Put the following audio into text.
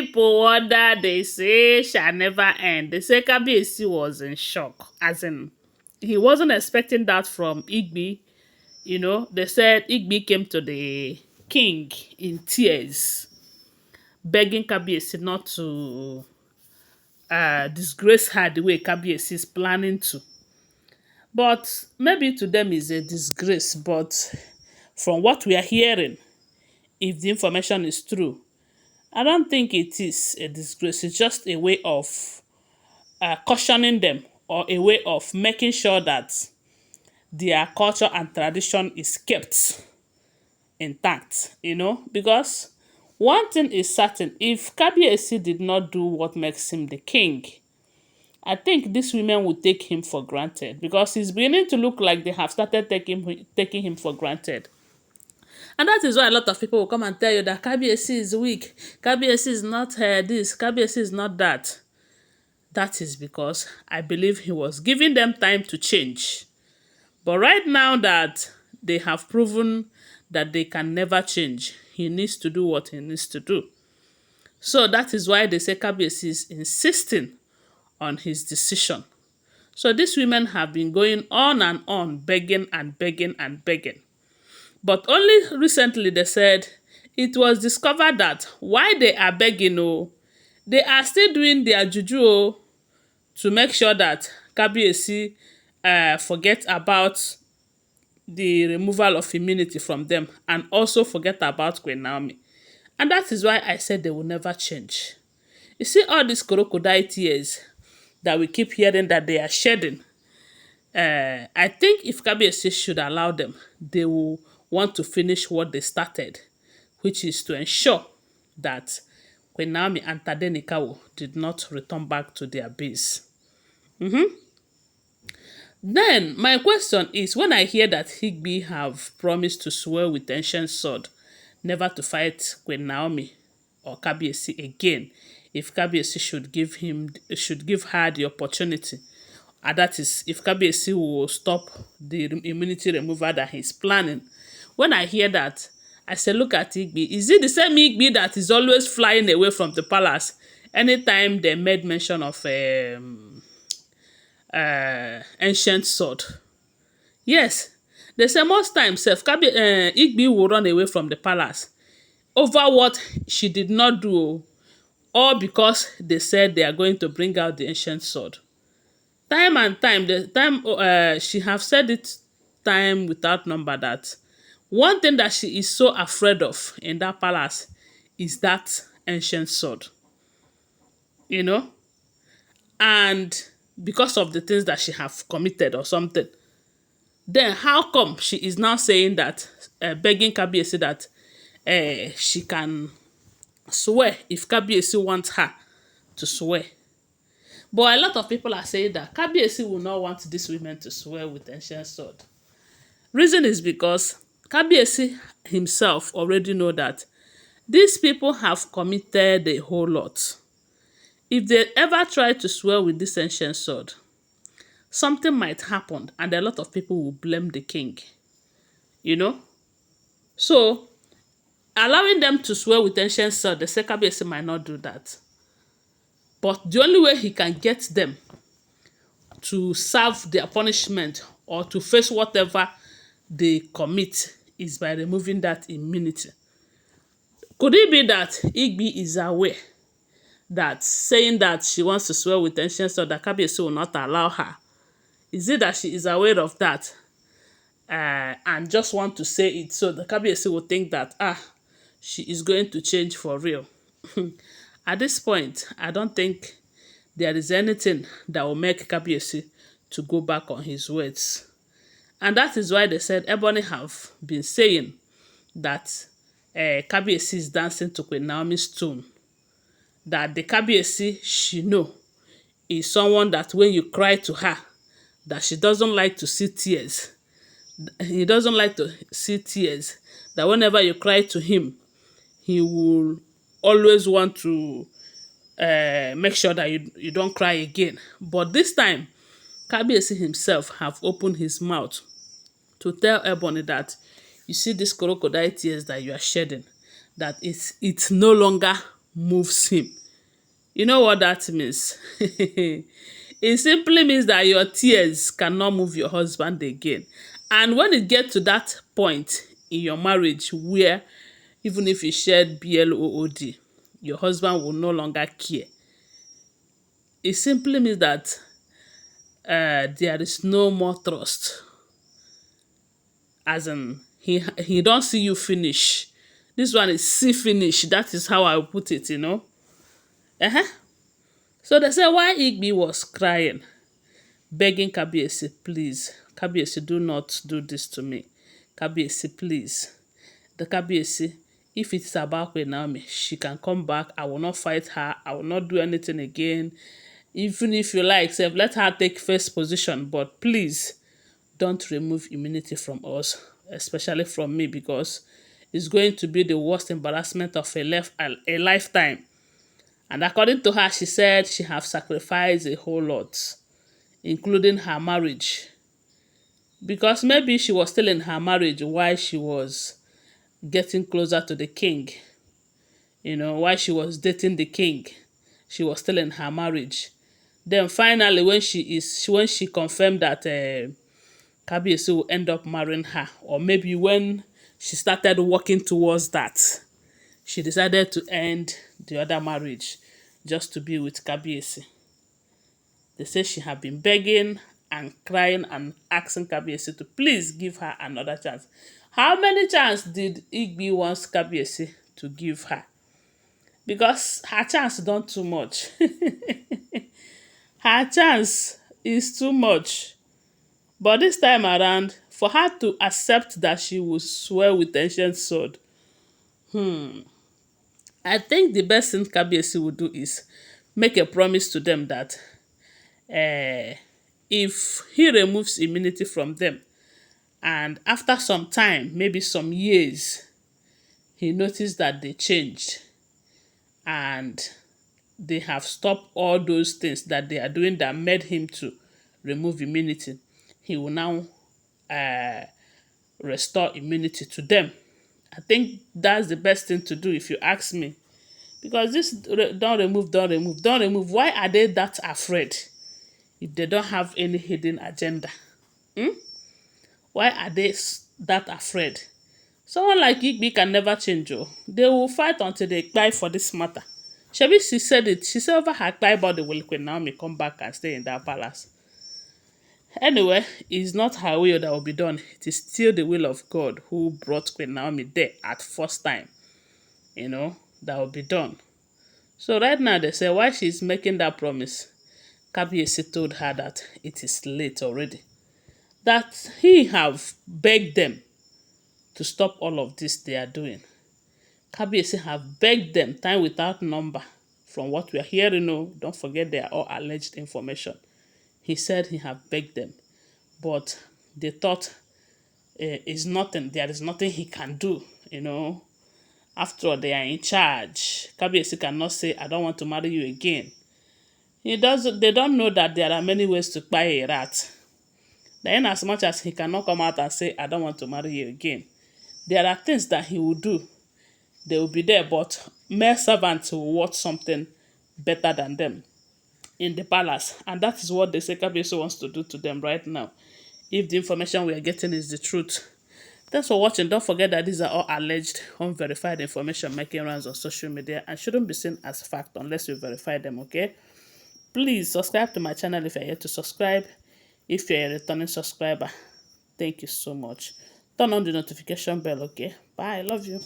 people wonder, they say shall never end. They say Kabiyesi was in shock, as in he wasn't expecting that from Igbi. They said Igbi came to the king in tears, begging Kabiyesi not to disgrace her the way Kabiyesi is planning to. But maybe to them is a disgrace, but from what we are hearing, if the information is true, I don't think it is a disgrace. It's just a way of cautioning them, or a way of making sure that their culture and tradition is kept intact, because one thing is certain: if Kabiyesi did not do what makes him the king, I think these women would take him for granted, because it's beginning to look like they have started taking him for granted. And that is why a lot of people will come and tell you that Kabiyesi is weak, Kabiyesi is not this, Kabiyesi is not that. That is because I believe he was giving them time to change. But right now that they have proven that they can never change, he needs to do what he needs to do. So that is why they say Kabiyesi is insisting on his decision. So these women have been going on and on, begging and begging and begging. But only recently they said it was discovered that while they are begging, they are still doing their juju to make sure that Kabiyesi forget about the removal of immunity from them, and also forget about Queen Naomi. And that is why I said they will never change. You see all these crocodile tears that we keep hearing that they are shedding. I think if Kabiyesi should allow them, they will want to finish what they started, which is to ensure that Queen Naomi and Tadenikawo did not return back to their base. Then my question is, when I hear that Igbi have promised to swear with ancient sword never to fight Queen Naomi or Kabiyesi again, if Kabiyesi should give her the opportunity, and that is if Kabiyesi will stop the immunity removal that he's planning. When I hear that, I say, look at Igbi. Is it the same Igbi that is always flying away from the palace anytime they made mention of ancient sword? Yes, they say most times Igbi will run away from the palace over what she did not do, or because they said they are going to bring out the ancient sword. Time and time, she have said it time without number that one thing that she is so afraid of in that palace is that ancient sword. And because of the things that she have committed or something. Then how come she is now saying that, begging Kabiyesi that she can swear if Kabiyesi wants her to swear? But a lot of people are saying that Kabiyesi will not want these women to swear with ancient sword. Reason is because Kabiyesi himself already know that these people have committed a whole lot. If they ever try to swear with this ancient sword, something might happen and a lot of people will blame the king. So, allowing them to swear with ancient sword, the Kabiyesi might not do that. But the only way he can get them to serve their punishment or to face whatever they commit is by removing that immunity. Could it be that Igbi is aware that saying that she wants to swear with ancient sword, that Kabiyesi will not allow her? Is it that she is aware of that and just want to say it so the Kabiyesi will think that she is going to change for real? At this point, I don't think there is anything that will make Kabiyesi to go back on his words. And that is why they said Ebony have been saying that Kabiyesi is dancing to Queen Naomi's tune. That the Kabiyesi she know is someone that when you cry to her, that she doesn't like to see tears. He doesn't like to see tears. That whenever you cry to him, he will always want to make sure that you don't cry again. But this time, Kabiyesi himself have opened his mouth to tell Ebony that, you see this crocodile tears that you are shedding, that it's no longer moves him. You know what that means? It simply means that your tears cannot move your husband again. And when it gets to that point in your marriage where even if you shared BLOOD, your husband will no longer care. It simply means that there is no more trust. As in, he don't see you finish. This one is see finish. That is how I put it, you know. Uh-huh. So they say why Igbi was crying, begging Kabiesi, please, Kabiesi, do not do this to me. Kabiesi, please. The Kabiesi, if it's about Queen Naomi, she can come back. I will not fight her. I will not do anything again. Even if you like, say, let her take first position. But please, don't remove immunity from us, especially from me, because it's going to be the worst embarrassment of a lifetime. And according to her, she said she have sacrificed a whole lot, including her marriage. Because maybe she was still in her marriage while she was getting closer to the king. You know, while she was dating the king, she was still in her marriage. Then finally, when she confirmed that Kabiyesi will end up marrying her, or maybe when she started working towards that, she decided to end the other marriage just to be with Kabiyesi. They say she had been begging and crying and asking Kabiyesi to please give her another chance. How many chances did Igbi want Kabiyesi to give her? Because her chance done too much. Her chance is too much. But this time around, for her to accept that she will swear with ancient sword, I think the best thing Kabiyesi would do is make a promise to them that if he removes immunity from them, and after some time, maybe some years, he noticed that they changed and they have stopped all those things that they are doing that made him to remove immunity, he will now restore immunity to them. I think that's the best thing to do if you ask me. Because don't remove, don't remove, don't remove. Why are they that afraid if they don't have any hidden agenda? Why are they that afraid? Someone like Igbi can never change. Oh. They will fight until they die for this matter. Shebi, she said it. She said over her cry body will Queen Naomi come back and stay in that palace. Anyway, it's not her will that will be done. It is still the will of God who brought Queen Naomi there at first time. You know, that will be done. So right now they say why she's making that promise. Kabiyesi told her that it is late already. That he have begged them to stop all of this they are doing. Kabiyesi have begged them time without number. From what we are hearing, no, don't forget they are all alleged information. He said he have begged them, but they thought is nothing. There is nothing he can do. You know, after all, they are in charge. Kabiyesi cannot say, "I don't want to marry you again." He does. They don't know that there are many ways to buy a rat. Then, as much as he cannot come out and say, "I don't want to marry you again," there are things that he will do. They will be there, but mere servants will want something better than them in the palace. And that is what the Kabiyesi wants to do to them right now. If the information we are getting is the truth. Thanks for watching. Don't forget that these are all alleged, unverified information making rounds on social media and shouldn't be seen as fact unless you verify them, okay? Please subscribe to my channel if you're yet to subscribe. If you're a returning subscriber, thank you so much. Turn on the notification bell, okay? Bye. I love you.